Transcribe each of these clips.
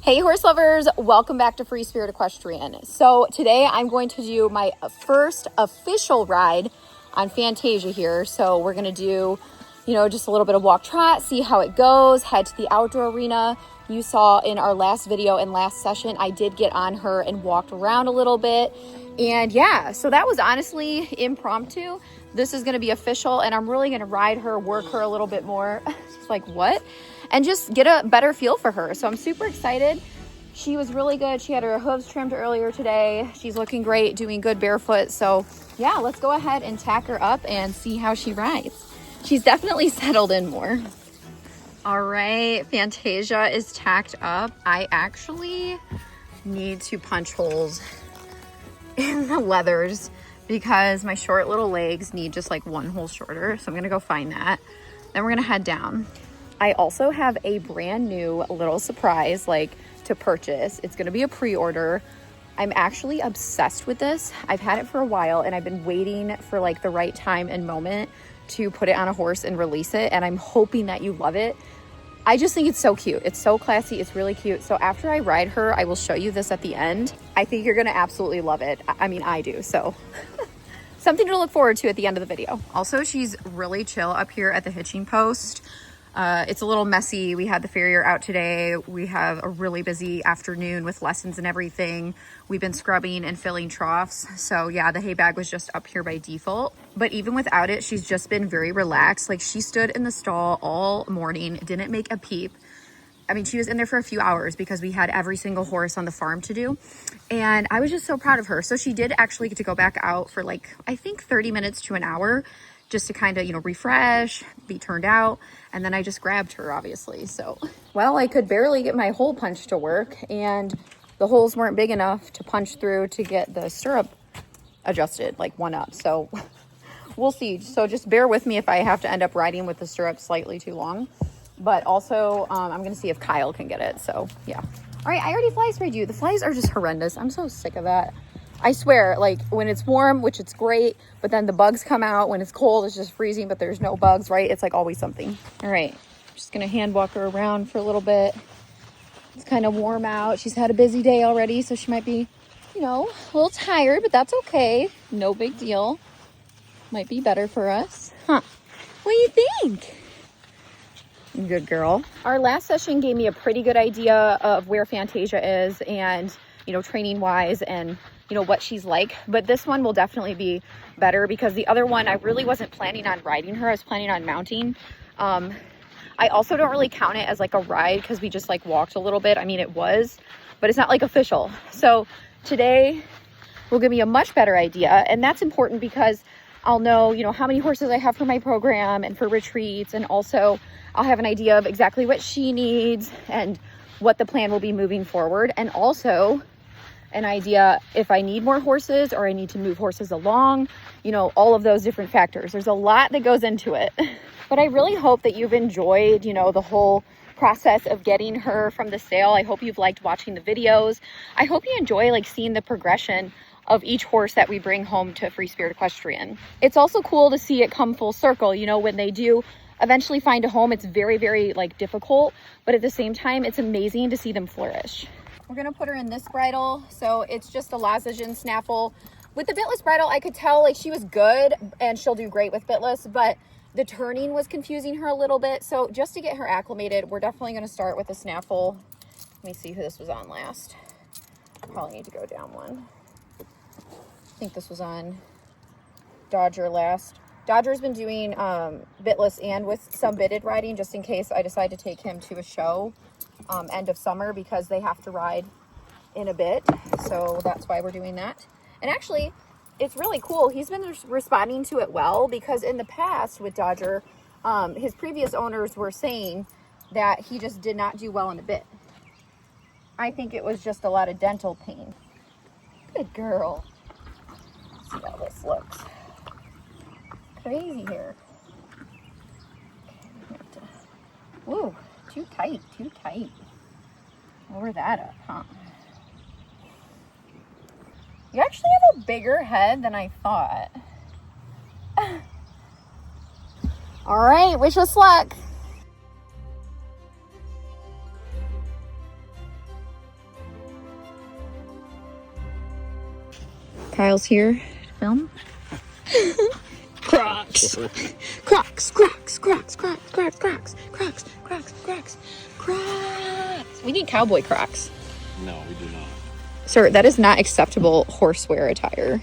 Hey horse lovers, welcome back to Free Spirit Equestrian. So today I'm going to do my first official ride on Fantasia here. So we're gonna do, just a little bit of walk trot, see how it goes, head to the outdoor arena. You saw in our last video and last session, I did get on her and walked around a little bit. And yeah, so that was honestly impromptu. This is gonna be official and I'm really gonna ride her, work her a little bit more. Just like, what? And just get a better feel for her. So I'm super excited. She was really good. She had her hooves trimmed earlier today. She's looking great, doing good barefoot. So yeah, let's go ahead and tack her up and see how she rides. She's definitely settled in more. All right, Fantasia is tacked up. I actually need to punch holes in the leathers because my short little legs need just like one hole shorter. So I'm gonna go find that. Then we're gonna head down. I also have a brand new little surprise to purchase. It's gonna be a pre-order. I'm actually obsessed with this. I've had it for a while and I've been waiting for the right time and moment to put it on a horse and release it. And I'm hoping that you love it. I just think it's so cute. It's so classy. It's really cute. So after I ride her, I will show you this at the end. I think you're gonna absolutely love it. I mean, I do, so. Something to look forward to at the end of the video. Also, she's really chill up here at the hitching post. It's a little messy. We had the farrier out today. We have a really busy afternoon with lessons and everything. We've been scrubbing and filling troughs. So yeah, the hay bag was just up here by default. But even without it, she's just been very relaxed. She stood in the stall all morning, didn't make a peep. I mean, she was in there for a few hours because we had every single horse on the farm to do. And I was just so proud of her. So she did actually get to go back out for I think 30 minutes to an hour just to kind of, refresh, be turned out. And then I just grabbed her, obviously. So, well, I could barely get my hole punch to work and the holes weren't big enough to punch through to get the stirrup adjusted, one up. So we'll see. So just bear with me if I have to end up riding with the stirrup slightly too long. But also, I'm going to see if Kyle can get it. So, yeah. All right, I already fly sprayed you. The flies are just horrendous. I'm so sick of that. I swear, when it's warm, which it's great, but then the bugs come out. When it's cold, it's just freezing, but there's no bugs, right? It's always something. All right, just going to hand walk her around for a little bit. It's kind of warm out. She's had a busy day already, so she might be, a little tired, but that's okay. No big deal. Might be better for us. Huh? What do you think? Good girl. Our last session gave me a pretty good idea of where Fantasia is and, training wise and, what she's like. But this one will definitely be better because the other one, I really wasn't planning on riding her. I was planning on mounting. I also don't really count it as a ride because we just walked a little bit. I mean, it was, but it's not official. So today will give me a much better idea. And that's important because I'll know, how many horses I have for my program and for retreats. And also I'll have an idea of exactly what she needs and what the plan will be moving forward. And also an idea if I need more horses or I need to move horses along, all of those different factors. There's a lot that goes into it. But I really hope that you've enjoyed, the whole process of getting her from the sale. I hope you've liked watching the videos. I hope you enjoy seeing the progression of each horse that we bring home to Free Spirit Equestrian. It's also cool to see it come full circle. When they do eventually find a home, it's very, very difficult, but at the same time, it's amazing to see them flourish. We're gonna put her in this bridle. So it's just a Lazagen snaffle. With the bitless bridle, I could tell she was good and she'll do great with bitless, but the turning was confusing her a little bit. So just to get her acclimated, we're definitely gonna start with a snaffle. Let me see who this was on last. Probably need to go down one. I think this was on Dodger last. Dodger's been doing bitless and with some bitted riding just in case I decide to take him to a show end of summer because they have to ride in a bit. So that's why we're doing that. And actually, it's really cool. He's been responding to it well because in the past with Dodger, his previous owners were saying that he just did not do well in a bit. I think it was just a lot of dental pain. Good girl. Let's see how this looks. Crazy here. Ooh, too tight, too tight. Lower that up, huh? You actually have a bigger head than I thought. All right, wish us luck. Kyle's here to film. Crocs. Crocs, Crocs, Crocs, Crocs, Crocs, Crocs, Crocs, Crocs, Crocs, Crocs. We need cowboy Crocs. No, we do not. Sir, that is not acceptable horsewear attire.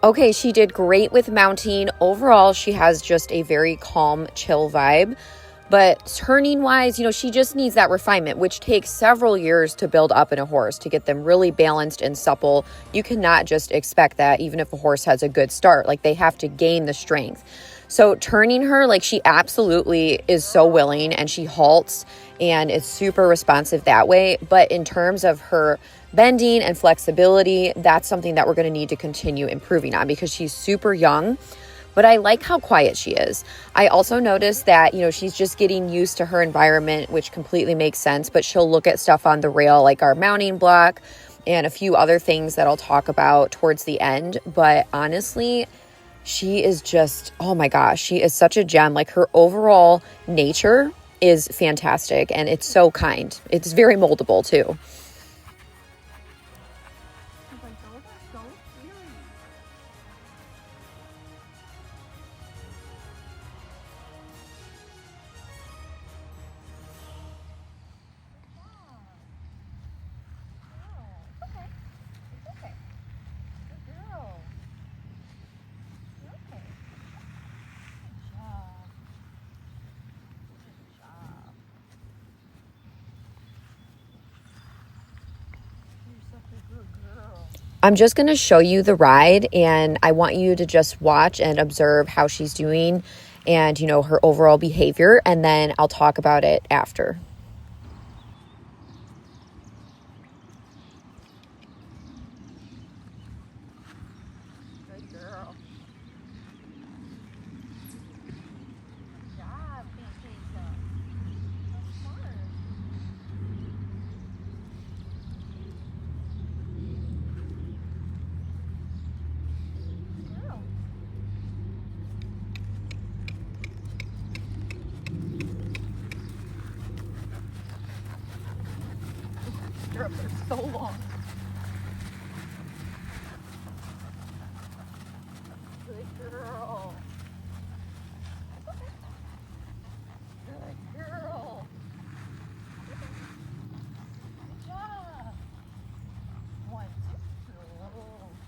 Okay, she did great with mounting. Overall, she has just a very calm, chill vibe. But turning wise, she just needs that refinement, which takes several years to build up in a horse to get them really balanced and supple. You cannot just expect that even if a horse has a good start. Like, they have to gain the strength. So turning her, like, she absolutely is so willing, and she halts and is super responsive that way. But in terms of her bending and flexibility, that's something that we're going to need to continue improving on because she's super young. But I like how quiet she is. I also noticed that, she's just getting used to her environment, which completely makes sense. But she'll look at stuff on the rail, like our mounting block and a few other things that I'll talk about towards the end. But honestly, she is just, oh my gosh, she is such a gem. Like, her overall nature is fantastic, and it's so kind. It's very moldable too. I'm just going to show you the ride, and I want you to just watch and observe how she's doing and, her overall behavior, and then I'll talk about it after. Good girl. Good job, Fantasia. That's smart. Stirrups are so long. Good girl. Good girl. Good job. 1, 2, slow.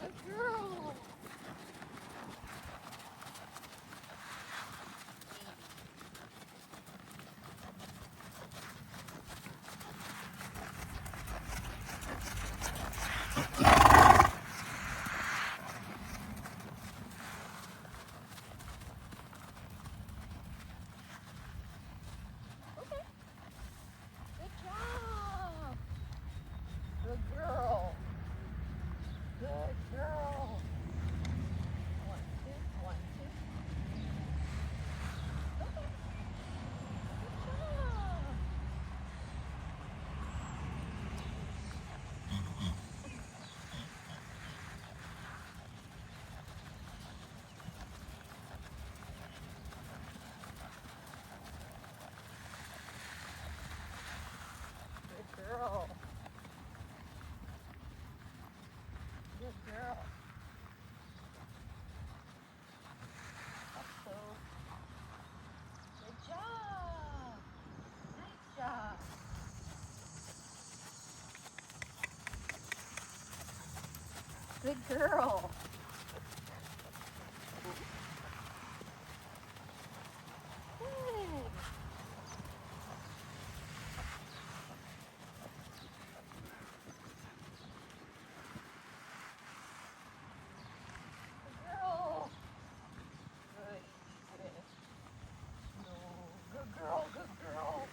Good girl. Good girl. Good girl. 1, 2, 1, 2. Okay. Good job. Good girl. Good girl. Up close. Good job. Nice job. Good girl. Good. Good girl. Good. Good. No. Good girl. Good girl.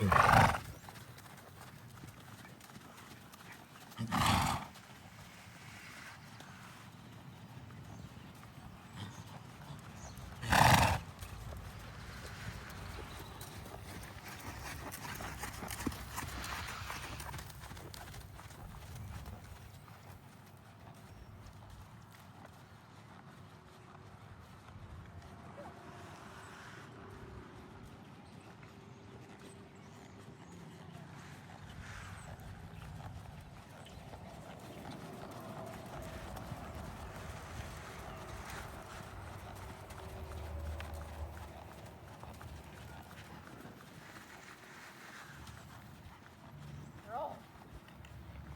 Girl,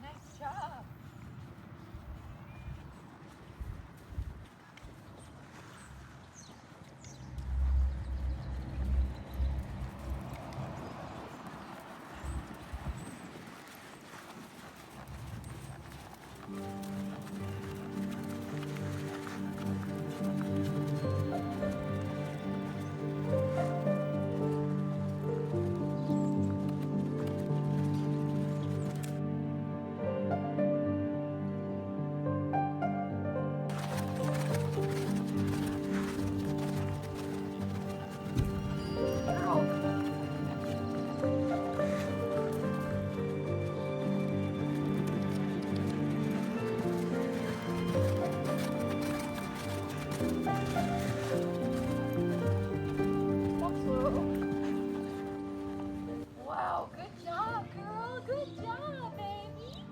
nice job. Wow, good job, girl. Good job, baby.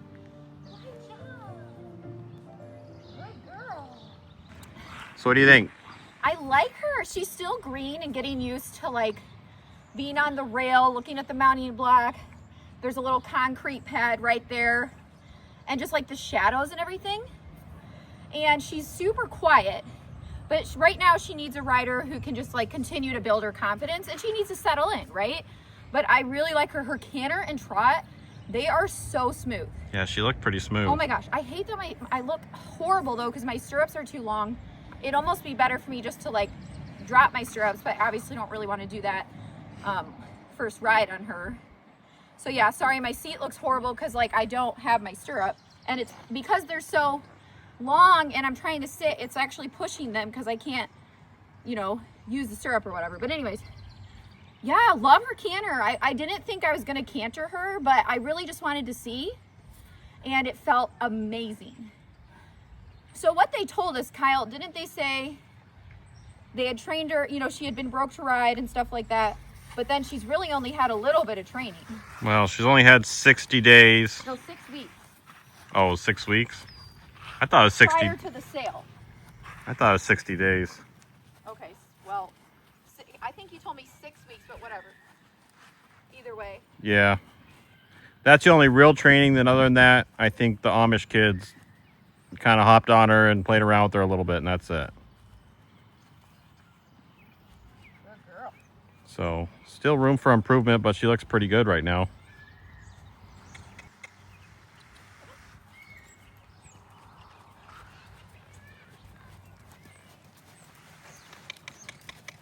Good job. Good girl. So what do you think? I like her. She's still green and getting used to like being on the rail, looking at the mounting block. There's a little concrete pad right there and just like the shadows and everything. And she's super quiet, but right now she needs a rider who can just like continue to build her confidence, and she needs to settle in, right? But I really like her. Her canter and trot, they are so smooth. Yeah, she looked pretty smooth. Oh my gosh, I hate that I look horrible though because my stirrups are too long. It'd almost be better for me just to like drop my stirrups, but I obviously don't really want to do that first ride on her. So yeah, sorry, my seat looks horrible because like I don't have my stirrup, and it's because they're so long and I'm trying to sit, it's actually pushing them because I can't, you know, use the stirrup or whatever. But anyways, yeah, love her canter. I didn't think I was gonna canter her, but I really just wanted to see, and it felt amazing. So what they told us, Kyle, didn't they say they had trained her, you know, she had been broke to ride and stuff like that, but then she's really only had a little bit of training. Well, she's only had 60 days. No, 6 weeks. Oh, 6 weeks? I thought it was 60. Prior to the sale. I thought it was 60 days. Okay, well, I think you told me 6 weeks, but whatever. Either way. Yeah. That's the only real training. Then other than that, I think the Amish kids kind of hopped on her and played around with her a little bit, and that's it. Good girl. So, still room for improvement, but she looks pretty good right now.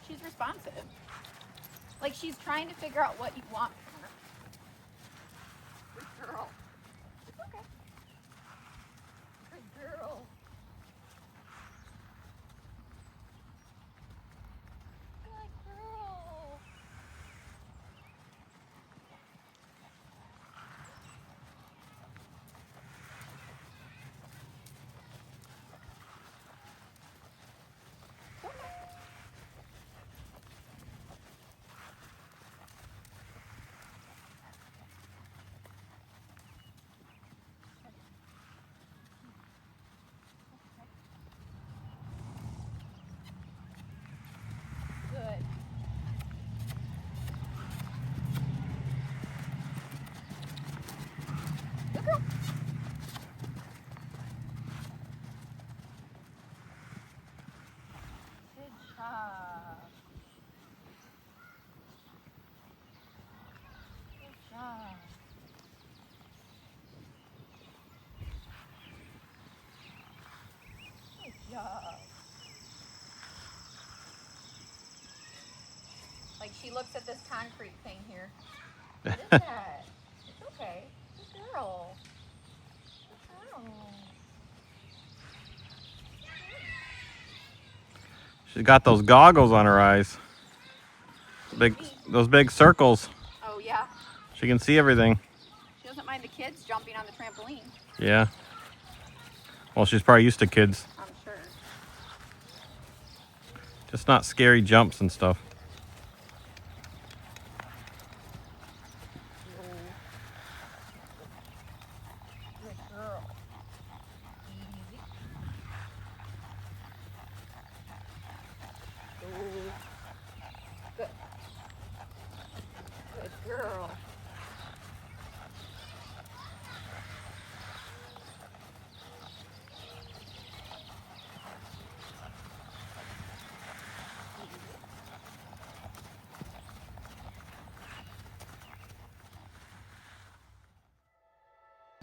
She's responsive. Like she's trying to figure out what you want from her. Good girl. It's okay. Good girl. Good girl. Good. Good girl. Good job. Good job. Good job. Like she looks at this concrete thing here. What is that? It's okay. Good girl. Good girl. She's got those goggles on her eyes. Those big circles. Oh, yeah. She can see everything. She doesn't mind the kids jumping on the trampoline. Yeah. Well, she's probably used to kids. I'm sure. Just not scary jumps and stuff. Good girl. Easy. Ooh. Good. Good girl.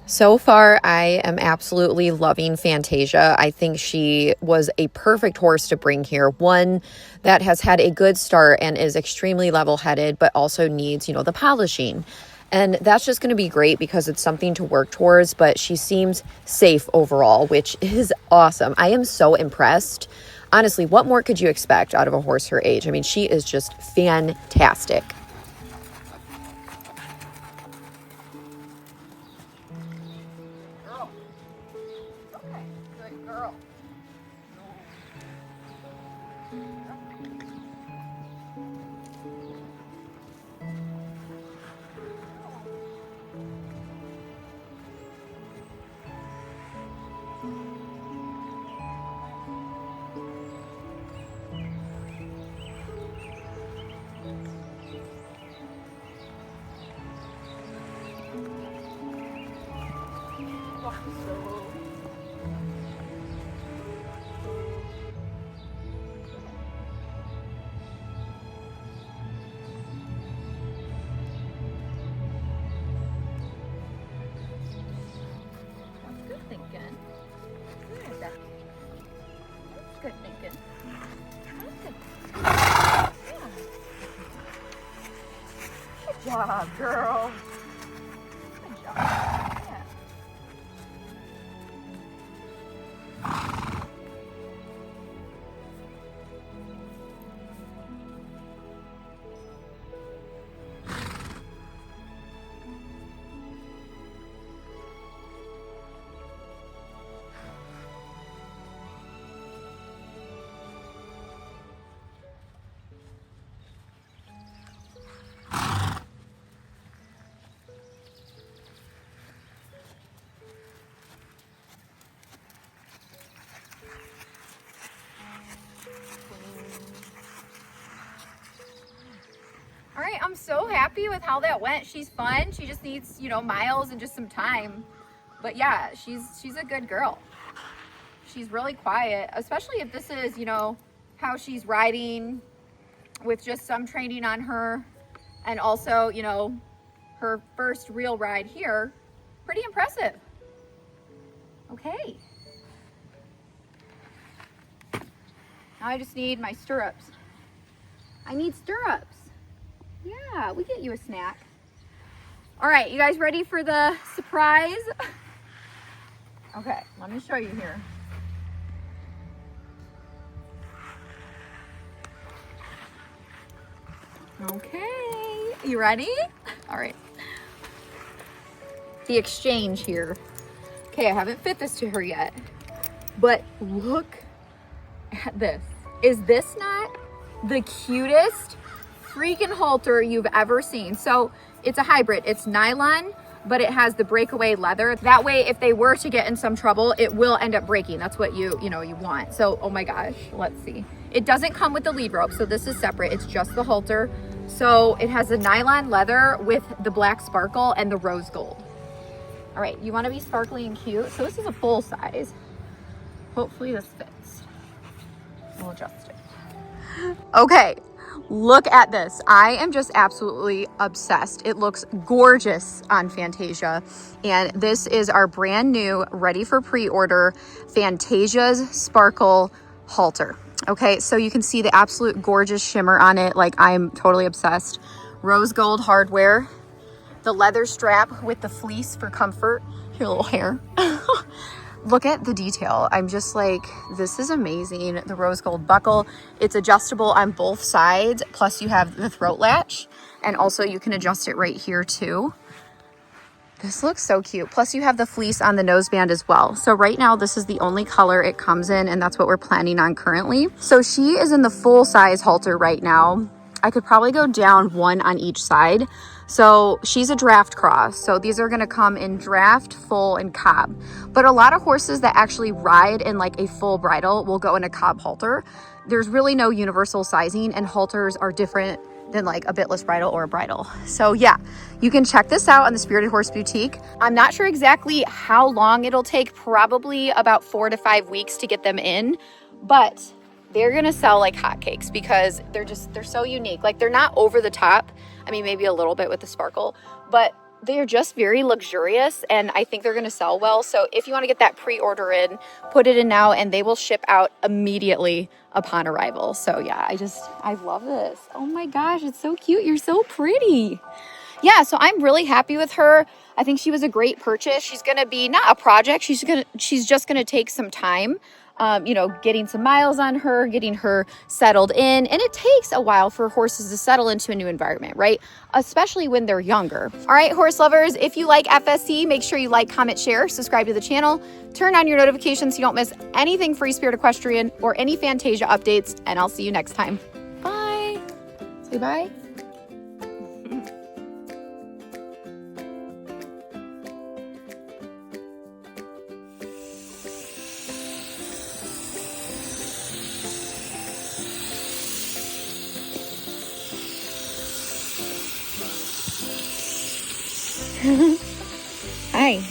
So far, I am absolutely loving Fantasia. I think she was a perfect horse to bring here. One that has had a good start and is extremely level-headed, but also needs, the polishing. And that's just going to be great because it's something to work towards, but she seems safe overall, which is awesome. I am so impressed. Honestly, what more could you expect out of a horse her age? I mean, she is just fantastic. Good girl. Good thinking. Good. That's good thinking. That's good. Yeah. Good job, girl. Good job. Yeah. All right, I'm so happy with how that went. She's fun. She just needs, miles and just some time. But yeah, she's a good girl. She's really quiet, especially if this is, how she's riding with just some training on her. And also, her first real ride here. Pretty impressive. Okay. Now I just need my stirrups. I need stirrups. Yeah, we get you a snack. All right, you guys ready for the surprise? Okay, let me show you here. Okay, you ready? All right. The exchange here. Okay, I haven't fit this to her yet, but look at this. Is this not the cutest freaking halter you've ever seen? So it's a hybrid. It's nylon, but it has the breakaway leather. That way, if they were to get in some trouble, it will end up breaking. That's what you want. So, oh my gosh, let's see. It doesn't come with the lead rope, so this is separate. It's just the halter. So it has the nylon leather with the black sparkle and the rose gold. All right, you want to be sparkly and cute. So this is a full size. Hopefully this fits. We'll adjust it. Okay, look at this. I am just absolutely obsessed. It looks gorgeous on Fantasia. And this is our brand new, ready for pre-order, Fantasia's Sparkle halter. Okay, so you can see the absolute gorgeous shimmer on it. Like, I'm totally obsessed. Rose gold hardware. The leather strap with the fleece for comfort. Your little hair. Look at the detail. I'm just like, this is amazing. The rose gold buckle. It's adjustable on both sides. Plus you have the throat latch, and also you can adjust it right here too. This looks so cute. Plus you have the fleece on the noseband as well. So right now this is the only color it comes in, and that's what we're planning on currently. So she is in the full size halter right now. I could probably go down one on each side. So she's a draft cross. So these are gonna come in draft, full, and cob. But a lot of horses that actually ride in like a full bridle will go in a cob halter. There's really no universal sizing, and halters are different than like a bitless bridle or a bridle. So yeah, you can check this out on the Spirited Horse Boutique. I'm not sure exactly how long it'll take, probably about 4 to 5 weeks to get them in, but they're gonna sell like hotcakes because they're so unique. Like, they're not over the top. I mean, maybe a little bit with the sparkle, but they're just very luxurious, and I think they're gonna sell well. So if you wanna get that pre-order in, put it in now, and they will ship out immediately upon arrival. So yeah, I love this. Oh my gosh, it's so cute. You're so pretty. Yeah, so I'm really happy with her. I think she was a great purchase. She's gonna be not a project. She's just gonna take some time. You know, getting some miles on her, getting her settled in. And it takes a while for horses to settle into a new environment, right? Especially when they're younger. All right, horse lovers, if you like FSC, make sure you like, comment, share, subscribe to the channel, turn on your notifications so you don't miss anything Free Spirit Equestrian or any Fantasia updates, and I'll see you next time. Bye. Say bye. Hi.